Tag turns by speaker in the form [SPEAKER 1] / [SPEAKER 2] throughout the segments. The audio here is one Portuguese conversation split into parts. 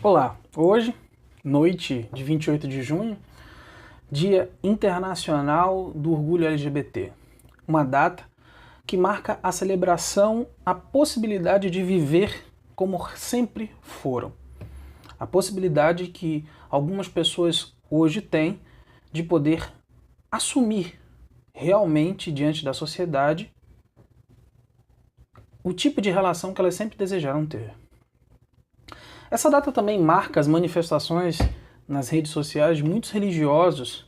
[SPEAKER 1] Olá, hoje, noite de 28 de junho, Dia Internacional do Orgulho LGBT, uma data que marca a celebração, a possibilidade de viver como sempre foram, a possibilidade que algumas pessoas hoje têm de poder assumir realmente diante da sociedade o tipo de relação que elas sempre desejaram ter. Essa data também marca as manifestações nas redes sociais de muitos religiosos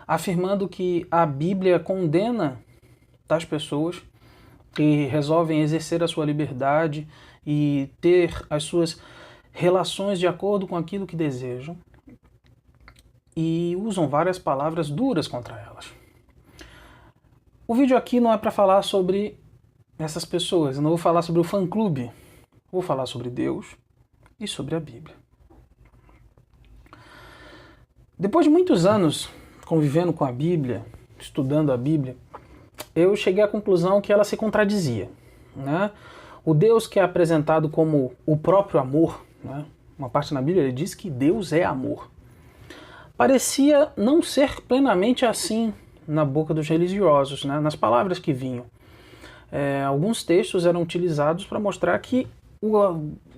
[SPEAKER 1] afirmando que a Bíblia condena tais pessoas que resolvem exercer a sua liberdade e ter as suas relações de acordo com aquilo que desejam e usam várias palavras duras contra elas. O vídeo aqui não é para falar sobre essas pessoas, eu não vou falar sobre o fã-clube, vou falar sobre Deus e sobre a Bíblia. Depois de muitos anos convivendo com a Bíblia, estudando a Bíblia, eu cheguei à conclusão que ela se contradizia, né? O Deus que é apresentado como o próprio amor, né? Uma parte na Bíblia ele diz que Deus é amor. Parecia não ser plenamente assim na boca dos religiosos, né? Nas palavras que vinham. Alguns textos eram utilizados para mostrar que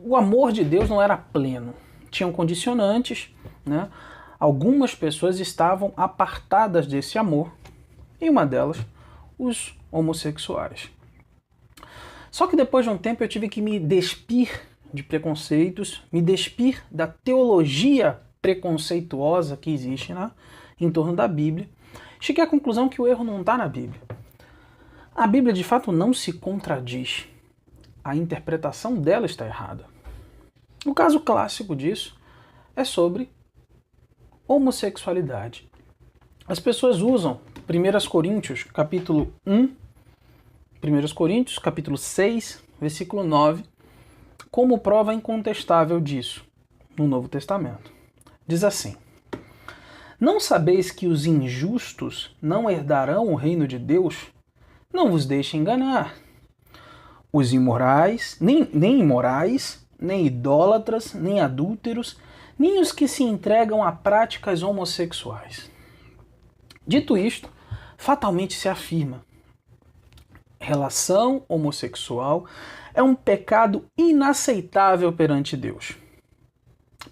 [SPEAKER 1] o amor de Deus não era pleno. Tinham condicionantes, né? Algumas pessoas estavam apartadas desse amor, e uma delas, os homossexuais. Só que depois de um tempo eu tive que me despir de preconceitos, me despir da teologia preconceituosa que existe, né, em torno da Bíblia. Cheguei à conclusão que o erro não está na Bíblia. A Bíblia de fato não se contradiz. A interpretação dela está errada. O caso clássico disso é sobre homossexualidade. As pessoas usam 1 Coríntios, capítulo 1, 1 Coríntios, capítulo 6, versículo 9, como prova incontestável disso, no Novo Testamento. Diz assim: não sabeis que os injustos não herdarão o reino de Deus? Não vos deixe enganar. Os imorais, nem imorais, nem idólatras, nem adúlteros, nem os que se entregam a práticas homossexuais. Dito isto, fatalmente se afirma: relação homossexual é um pecado inaceitável perante Deus.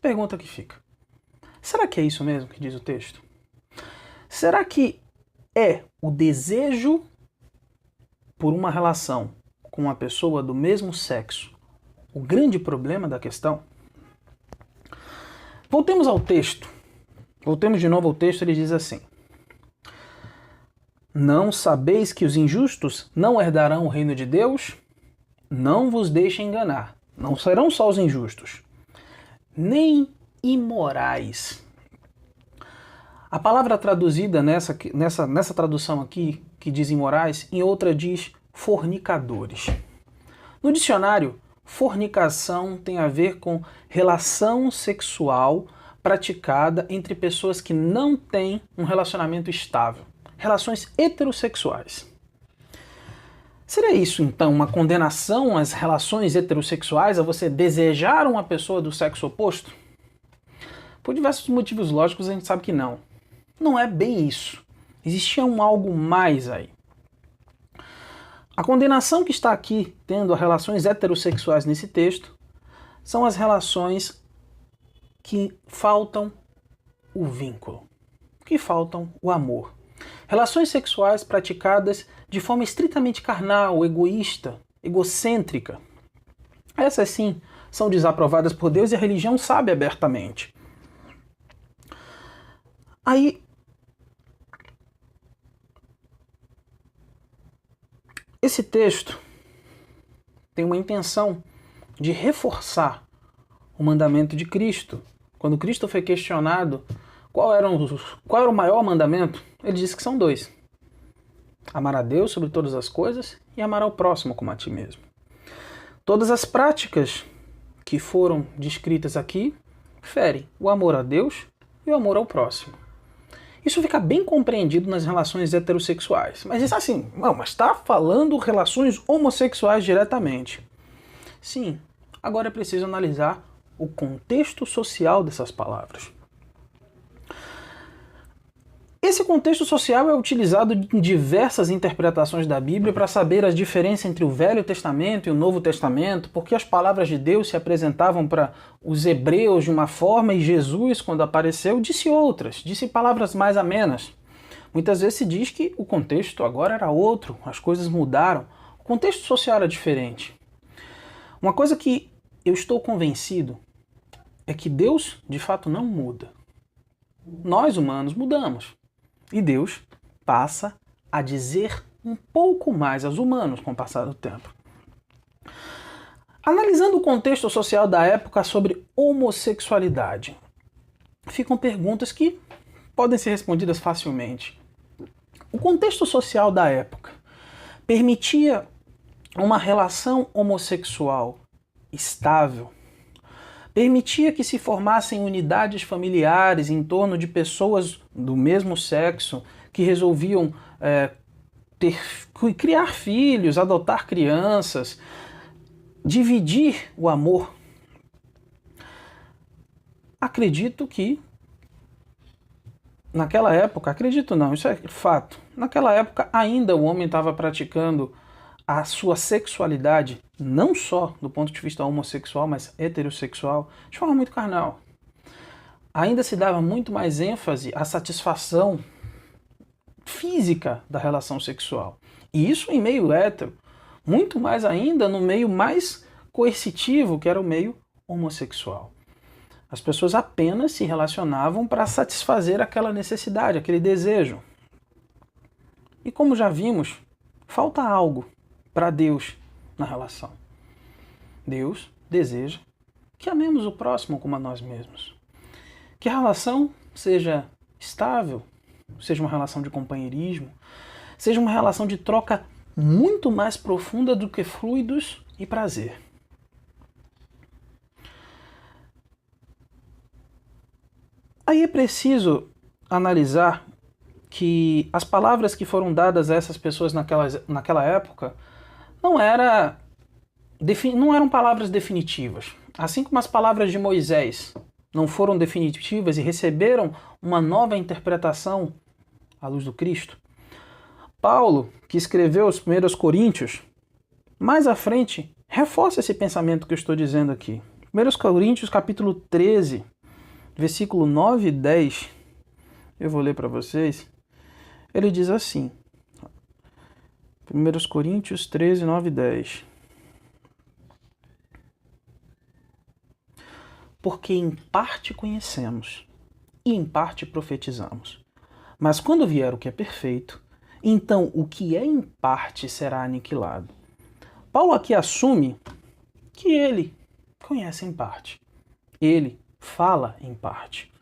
[SPEAKER 1] Pergunta que fica: será que é isso mesmo que diz o texto? Será que é o desejo por uma relação com uma pessoa do mesmo sexo o grande problema da questão? Voltemos ao texto. Voltemos de novo ao texto, ele diz assim: não sabeis que os injustos não herdarão o reino de Deus? Não vos deixem enganar. Não serão só os injustos, nem imorais. A palavra traduzida nessa tradução aqui, que diz imorais, em outra diz fornicadores. No dicionário, fornicação tem a ver com relação sexual praticada entre pessoas que não têm um relacionamento estável. Relações heterossexuais. Seria isso, então, uma condenação às relações heterossexuais, a você desejar uma pessoa do sexo oposto? Por diversos motivos lógicos, a gente sabe que não. Não é bem isso. Existia algo mais aí. A condenação que está aqui, tendo as relações heterossexuais nesse texto, são as relações que faltam o vínculo, que faltam o amor. Relações sexuais praticadas de forma estritamente carnal, egoísta, egocêntrica. Essas sim são desaprovadas por Deus e a religião sabe abertamente. Aí, esse texto tem uma intenção de reforçar o mandamento de Cristo. Quando Cristo foi questionado qual era o maior mandamento, ele disse que são dois: amar a Deus sobre todas as coisas e amar ao próximo como a ti mesmo. Todas as práticas que foram descritas aqui ferem o amor a Deus e o amor ao próximo. Isso fica bem compreendido nas relações heterossexuais. Mas isso assim, mas está falando relações homossexuais diretamente. Sim, agora é preciso analisar o contexto social dessas palavras. Esse contexto social é utilizado em diversas interpretações da Bíblia para saber as diferenças entre o Velho Testamento e o Novo Testamento, porque as palavras de Deus se apresentavam para os hebreus de uma forma e Jesus, quando apareceu, disse outras, disse palavras mais amenas. Muitas vezes se diz que o contexto agora era outro, as coisas mudaram, o contexto social era diferente. Uma coisa que eu estou convencido é que Deus, de fato, não muda. Nós, humanos, mudamos. E Deus passa a dizer um pouco mais aos humanos com o passar do tempo. Analisando o contexto social da época sobre homossexualidade, ficam perguntas que podem ser respondidas facilmente. O contexto social da época permitia uma relação homossexual estável, permitia que se formassem unidades familiares em torno de pessoas do mesmo sexo que resolviam criar filhos, adotar crianças, dividir o amor. Acredito que naquela época, acredito não, isso é fato, naquela época ainda o homem estava praticando a sua sexualidade, não só do ponto de vista homossexual, mas heterossexual, de forma muito carnal. Ainda se dava muito mais ênfase à satisfação física da relação sexual. E isso em meio hétero, muito mais ainda no meio mais coercitivo, que era o meio homossexual. As pessoas apenas se relacionavam para satisfazer aquela necessidade, aquele desejo. E como já vimos, falta algo para Deus na relação. Deus deseja que amemos o próximo como a nós mesmos. Que a relação seja estável, seja uma relação de companheirismo, seja uma relação de troca muito mais profunda do que fluidos e prazer. Aí é preciso analisar que as palavras que foram dadas a essas pessoas naquela época não eram palavras definitivas. Assim como as palavras de Moisés não foram definitivas e receberam uma nova interpretação à luz do Cristo, Paulo, que escreveu os 1 Coríntios, mais à frente, reforça esse pensamento que eu estou dizendo aqui. 1 Coríntios, capítulo 13, versículo 9 e 10, eu vou ler para vocês. Ele diz assim, 1 Coríntios 13, 9 e 10. Porque em parte conhecemos e em parte profetizamos. Mas quando vier o que é perfeito, então o que é em parte será aniquilado. Paulo aqui assume que ele conhece em parte. Ele fala em parte.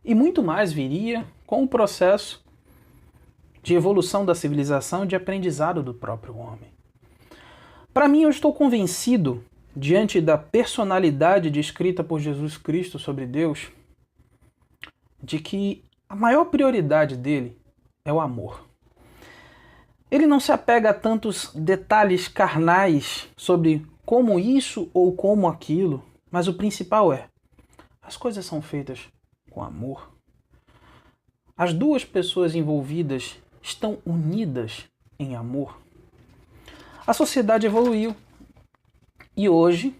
[SPEAKER 1] E muito mais viria com o processo de evolução da civilização e de aprendizado do próprio homem. Para mim, eu estou convencido, diante da personalidade descrita por Jesus Cristo sobre Deus, de que a maior prioridade dele é o amor. Ele não se apega a tantos detalhes carnais sobre como isso ou como aquilo, mas o principal é: as coisas são feitas com amor. As duas pessoas envolvidas estão unidas em amor. A sociedade evoluiu e hoje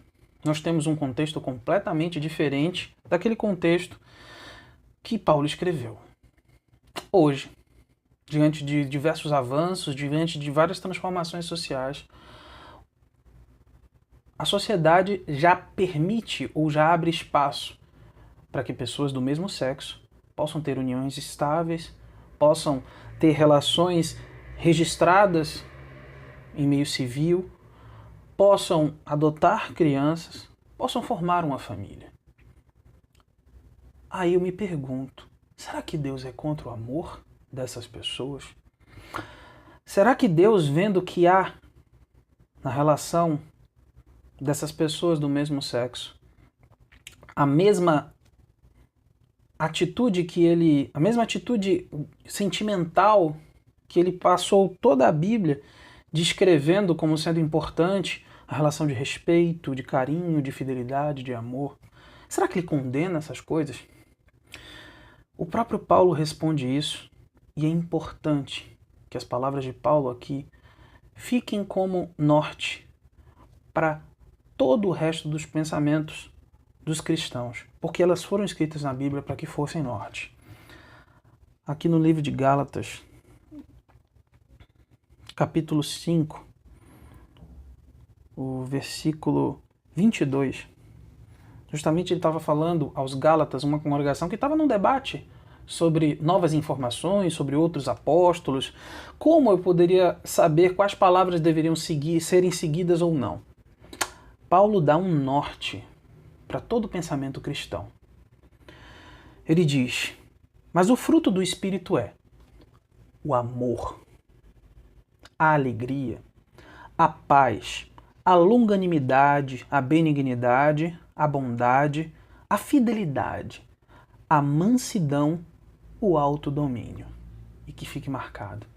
[SPEAKER 1] nós temos um contexto completamente diferente daquele contexto que Paulo escreveu. Hoje, diante de diversos avanços, diante de várias transformações sociais, a sociedade já permite ou já abre espaço para que pessoas do mesmo sexo possam ter uniões estáveis, possam ter relações registradas em meio civil, possam adotar crianças, possam formar uma família. Aí eu me pergunto, será que Deus é contra o amor dessas pessoas? Será que Deus, vendo que há na relação dessas pessoas do mesmo sexo a mesma atitude sentimental que ele passou toda a Bíblia descrevendo como sendo importante a relação de respeito, de carinho, de fidelidade, de amor? Será que ele condena essas coisas? O próprio Paulo responde isso, e é importante que as palavras de Paulo aqui fiquem como norte para todo o resto dos pensamentos dos cristãos, porque elas foram escritas na Bíblia para que fossem norte. Aqui no livro de Gálatas, capítulo 5, o versículo 22, justamente ele estava falando aos Gálatas, uma congregação que estava num debate sobre novas informações, sobre outros apóstolos, como eu poderia saber quais palavras deveriam serem seguidas ou não. Paulo dá um norte para todo o pensamento cristão. Ele diz, mas o fruto do Espírito é o amor, a alegria, a paz, a longanimidade, a benignidade, a bondade, a fidelidade, a mansidão, o autodomínio. E que fique marcado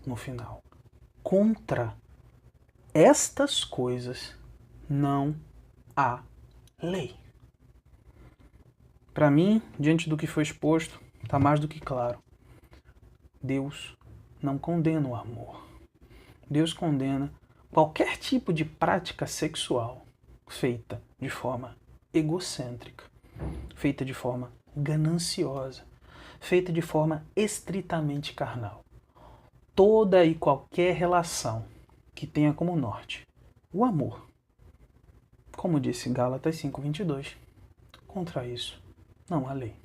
[SPEAKER 1] no final. Contra estas coisas não há lei. Para mim, diante do que foi exposto, está mais do que claro. Deus não condena o amor. Deus condena qualquer tipo de prática sexual feita de forma egocêntrica, feita de forma gananciosa, feita de forma estritamente carnal. Toda e qualquer relação que tenha como norte o amor, como disse Gálatas 5:22, contra isso não há lei.